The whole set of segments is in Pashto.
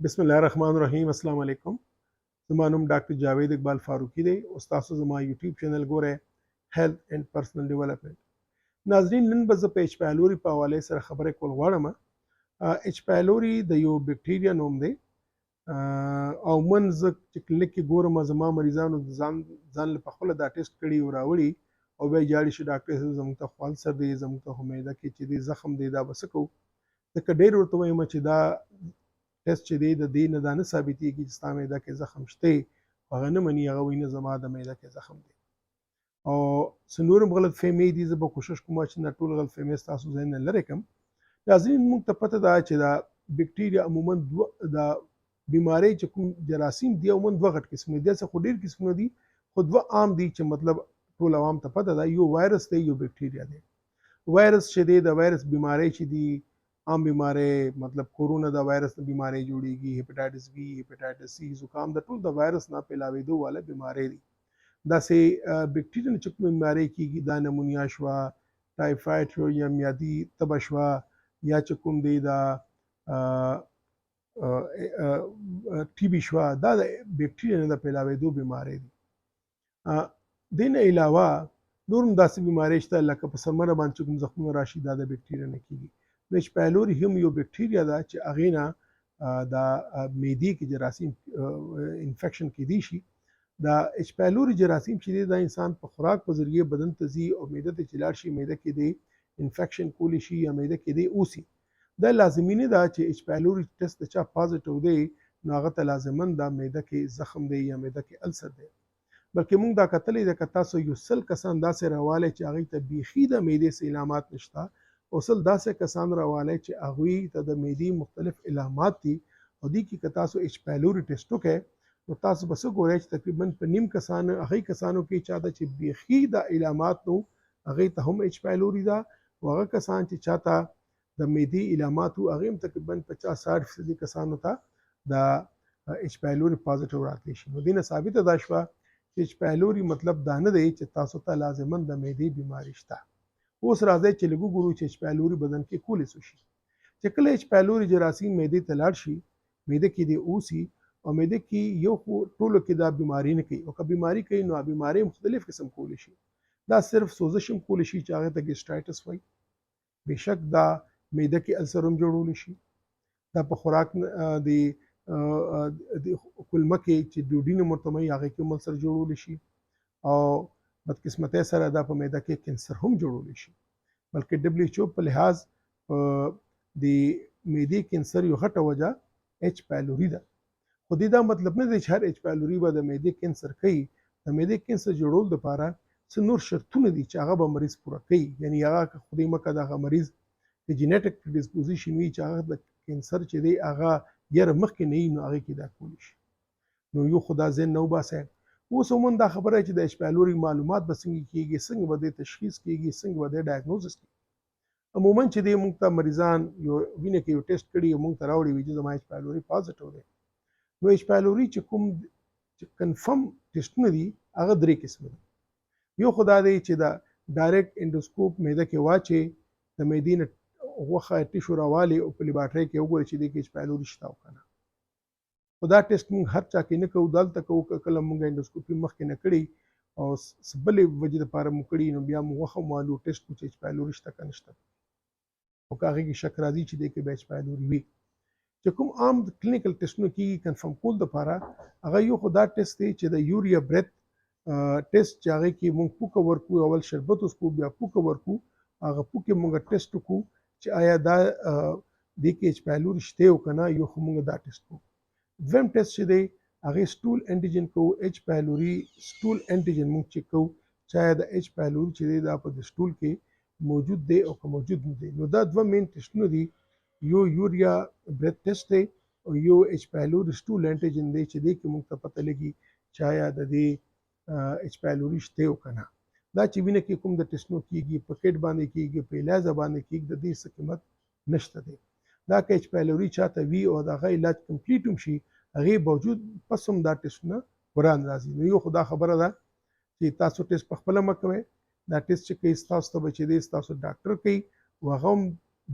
बिस्मिल्लाहिर्रहमानिर्रहीम अस्सलाम वालेकुम। ज़मा नूम डॉक्टर जावेद इकबाल फारूकी दे उस्ताद Zama YouTube channel Gore health and personal development नाजरीन नन बज़ पे एच पायलोरी पे हवाले सर खबरें कोल गवाड़म। एच पायलोरी द यो बैक्टीरिया नोम दे او من ز چې کلینیک کې ګورم زما مریضانو ځان له پخپله دا ټیسټ کړي او راوړي او بیا جاړي شي ډاکټر صاحب زموږ ته خو السر دی زموږ ته خو معده کې چې دی زخم دی دا به څه کوو ځکه ډېر ورته وایم چې دا ټیسټ چې دی د دې نه دا نه ثابتېږي چې ستا معده کې زخم شته هغه نه مني هغه وایي نه زما د معده کې زخم دی او څه نور هم غلط فهمۍ دي زه به کوشش کوم چې دا ټول غلط فهمۍ ستاسو ذهن نه لرې کړم. ناظرین موږ ته پته ده چې دا بیکټیریا عموما دا بیماری چې کوم جراثیم دی عموما دوه غټ قسمونه دي څه خو ډېر قسمونه دي خو دوه عام دي چې مطلب ټول عوام ته پته ده یو وایرس دی یو بیکټیریا دی. وایرس چې دی د وایرس بیماری چې دی عام بیماری مطلب کورونا د وایرس نه بیماری جوړیږي هیپاټایټس بی هیپاټایټس سی زکام د ټول د وایرس نه پیلاوېدو والا بیماری دي. داسې بیکټیریا نه چې کوم بیماری کیږي دا نمونیا شوه ټایفایډ شو یا میادي تبه شوه یا چې کوم دی دا ټي بي شوه دا د بیکټیریا نه د پیلاوېدو بیماری دي. دې نه علاوه نور هم داسې بیماری شته لکه په سرمنه باندې چې کوم زخمونه راشي دا د بیکټیریا نه کیږي. نو ایچ پایلوري هم یو بیکټیریا ده چې هغې نه دا معدې کې جراثیم انفیکشن کیدی شي. دا ایچ پایلوري جراثیم چې دی دا انسان په خوراک په ذریعه بدن ته ځي او معده ته چې لاړ شي معده کې دی انفیکشن کولی شي یا معده کې دی اوسي. دا لازمي نه ده چې ایچ پایلوري ټیسټ د چا پازیټیو دی نو هغه ته لازماً دا معده کې زخم دی یا معده کې السر دی بلکې موږ دا کتلی ده که تاسو یو سل کسان داسې راوالی چې هغوی ته بیخي د معدې څه علامات نشته او سل داسې کسان راوالی چې هغوی ته د معدې مختلف علامات دي او دې کې که تاسو ایچ پایلوري ټیسټ وکړئ نو تاسو به څه ګورئ چې تقریبا په نیم کسانو هغې کسانو کې چاته چې بیخي د علامات نو هغې ته هم ایچ پایلوري ده او هغه کسان چې چاته د معدې علامات وو هغې هم تقریبا 50-60% کسانو ته د ایچ پایلوري پازیټیو راتلی شي. نو دې نه ثابته دا شوه چې ایچ پایلوري مطلب دا نه دی چې تاسو ته لازماً د معدې بیماري شته. اوس راځئ چې لږ وګورو چې ایچ پایلوري بدن کې کولی څه شي. چې کله ایچ پایلوري جراثیم معدې ته لاړ شي معده کې دې اوسي او معده کې یو خو ټولو کې دا بیماري نه کوي او که بیماري کوي نو بیماري مختلف قسم کولی شي. دا صرف سوزش هم کولی شي چې هغې ته ګیسټرایټس وایي. بېشک دا معده کې السر هم جوړولی شي. دا په خوراک د کلمه کې چې ډوډین ورته وایي هغې کې هم السر جوړولی شي او بدقسمتۍ سره دا په معده کې کینسر هم جوړولی شي. بلکې WHO په لحاظ د معدې کینسر یو غټه وجه ایچ پایلوري ده. خو دې دا مطلب نه دی چې هر ایچ پایلوري به د معدې کینسر کوي. د معدې کینسر جوړولو دپاره څه نور شرطونه دي چې هغه به مریض پوره کوي. یعنې هغه که خدای مکړه د هغه مریض د جینیټک پریډسپوزیشن وي چې هغه د کینسر چې دی هغه یاره مخکې نه وي نو هغې کې دا کولی شي. نو یو خو دا ذهن نه وباسئ. اوس عموما دا خبره چې د ایچ پایلوري معلومات به څنګه کېږي څنګه به دې تشخیص کېږي څنګه به دې ډایګنوزس کېږي. عموما چې دی موږ ته مریضان یو وینه کې یو ټیسټ کړي موږ ته راوړي وي چې زما ایچ پایلوري پازیټیو دی. نو ایچ پایلوري چې کوم کنفرم ټیسټونه دي هغه 3 قسمه دي. یو خو دا دی چې دا ډایرکټ انډوسکوپ معده کې واچوي د معدې نه غوښه ټیشو راوالي او په لیبارټرۍ کې وګوري چې دې کې ایچ پایلوري شته او که نه. خو دا ټیسټ موږ هر چا کې نه کوو دلته کوو که کله موږ انډوسکوپي مخکې نه کړي او څه بلې وجې دپاره مو کړي نو بیا مو غوښه موالو ټیسټ کوو چې ایچ پایلوري شته که نشته او که هغې کې شک راځي چې دې کې به ایچ پایلوري وي. چې کوم عام کلینیکل ټیسټونه کېږي کنفرم کول دپاره هغه یو خو دا ټیسټ دی چې د یوریا برث ټیسټ چې هغې کې موږ پوکه ورکوو اول شربت وڅکو بیا پوکه ورکوو هغه پوکې موږ ټیسټ وکړو چې آیا دا دې کې ایچ پایلوري شته او که نه یو خو موږ دا ټیسټ کوو. دویم ټیسټ چې دی هغې سټول انټیجن کوو ایچ پایلوري سټول انټیجن موږ چیک کوو چې آیا د ایچ پایلوري چې دی دا په د سټول کې موجود دی او که موجود نه دی. نو دا دوه مین ټیسټونه دي یو یوریا برث ټیسټ دی او یو ایچ پایلوري سټول انټیجن دی چې دې کې موږ ته پته لګي چې آیا د دې ایچ پایلوري شته او که نه. دا چې وینه کې کوم د ټیسټونو کېږي په کټ باندې کېږي په علاجه باندې کېږي د دې څه قیمت نشته دی. دا که ایچ پایلوري چاته وي او د هغه علاج کمپلیټ هم شي هغې باوجود پس هم دا ټیسټونه وران راځي. نو یو خو دا خبره ده چې تاسو ټیسټ پخپله مه کوئ. دا ټیسټ چې کوي ستاسو ته به چې دی ستاسو ډاکټر کوي او هغه هم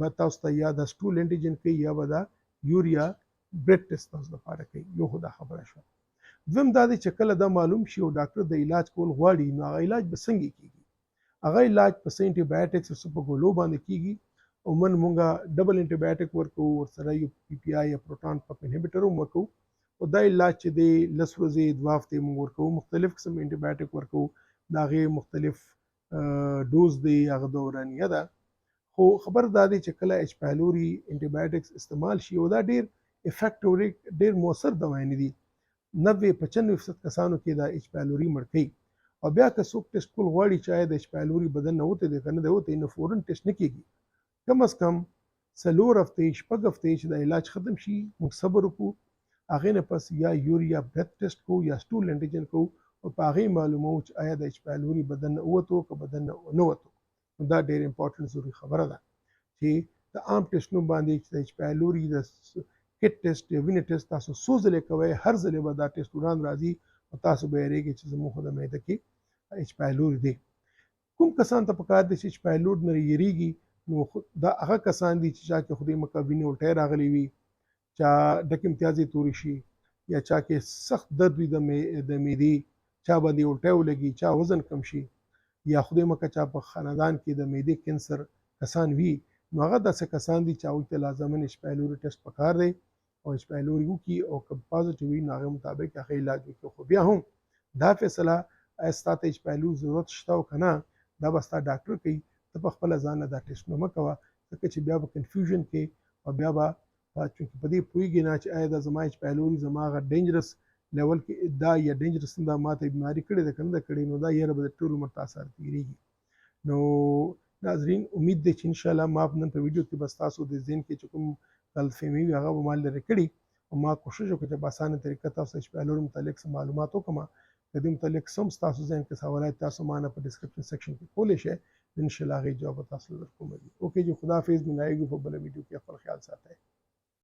به تاسو ته یا د سټول انټیجن کوي یا به دا یوریا بلډ ټیسټ تاسو لپاره کوي. یو خو دا خبره شوه. دویم دا دی چې کله دا معلوم شي او ډاکټر د علاج کول غواړي نو هغه علاج به څنګه کیږي. هغه علاج په انټي بایوټکس او په ګولو باندې کیږي. عموما مونږه ډبل انټي بایوټک ورکو، ورسره یو پی پی آی یا پروټون پمپ انهبیټر هم ورکو. او دا علاج چې دی 10 ورځې 2 هفتې مونږ ورکو. مختلف قسم انټي بایوټک ورکو، د هغې مختلف ډوز دی، هغه دورانیه ده. خو خبر دا دی چې کله ایچ پایلوري انټي بایوټکس استعمال شي او دا ډیر افیکټیو ډیر مؤثر دوايانې دي، 90-95% کسانو کې دا ایچ پایلوري مړ کوي. او بیا که څوک ټیسټ کول غواړي چې آیا د ایچ پایلوري بدن نه وته دی که نه دی وتی، نو فورن ټیسټ نه کیږي. کم از کم 4 هفتې 6 هفتې چې د علاج ختم شي موږ صبر وکړو. هغې نه پس یا یوریا برث ټیسټ کوو یا سټول انټیجن کوو او په هغې معلوموو چې آیا د ایچ پایلوري بدن نه ووتو که بدن نه وتو. نو دا ډېر امپورټنټ ضروري خبره ده چې د عام ټیسټونو باندې چې د ایچ پایلوري د کټ ټیسټ یا وینې ټیسټ تاسو څو ځلې کوئ، هر ځلې به دا ټیسټ وړاندې راځي او تاسو به یېرېږئ چې زموږ خو د معده کې ایچ پایلوري دی. کوم کسان ته پکار دی چې ایچ پایلور نه یېرېږي، نو دا هغه کسان دي چې چا کې خدای مکړه وینې الټۍ راغلي وي، چا ډک امتیازي تورې شي، یا چا کې سخت درد وي د معدې، چا باندې الټۍ ولګي، چا وزن کم شي، یا خدای مکړه چا په خاندان کې د معدې کینسر کسان وي، نو هغه داسې کسان دي چې هغوی ته لازماً ایچ پایلوري ټیسټ پکار دی او ایچ پایلوري وکړي او که پازیټیو وي نو هغې مطابق هغه علاج وکړي. خو بیا هم دا فیصله آیا ستا ته ایچ پایلوري ضرورت شته او که نه، دا به ستا ډاکټر کوي. ته په خپله ځان نه دا ټیسټونه مه کوه، ځکه چې بیا به کنفیوژن کې او بیا به چونکې په دې پوهېږي نه چې آیا دا زما ایچ پایلوري زما هغه ډینجرس لیول کې دا یا ډینجرس دا ماته بیماري کړې ده که نه ده کړې، نو دا یاره به د ټول عمر تا سره تېرېږي. نو ناظرین امید دی چې انشاءالله ما نن په ویډیو کې بس تاسو د ذهن کې چې کوم غلطفهمي وي هغه به ما لرې کړي او ما کوشش وکړ چې په اسانه طریقه تاسو ایچ پایلوري متعلق څه معلومات وکړم. د دې متعلق څه هم ستاسو ذهن کې سوالات تاسو ما نه په ډسکرپشن سیکشن کې کولی شئ، انشاءالله هغې جواب به تاسو له درکوم. اوکې جی، خداحافظ. ملایږو په بله ویډیو کې. خپل خیال ساتئ.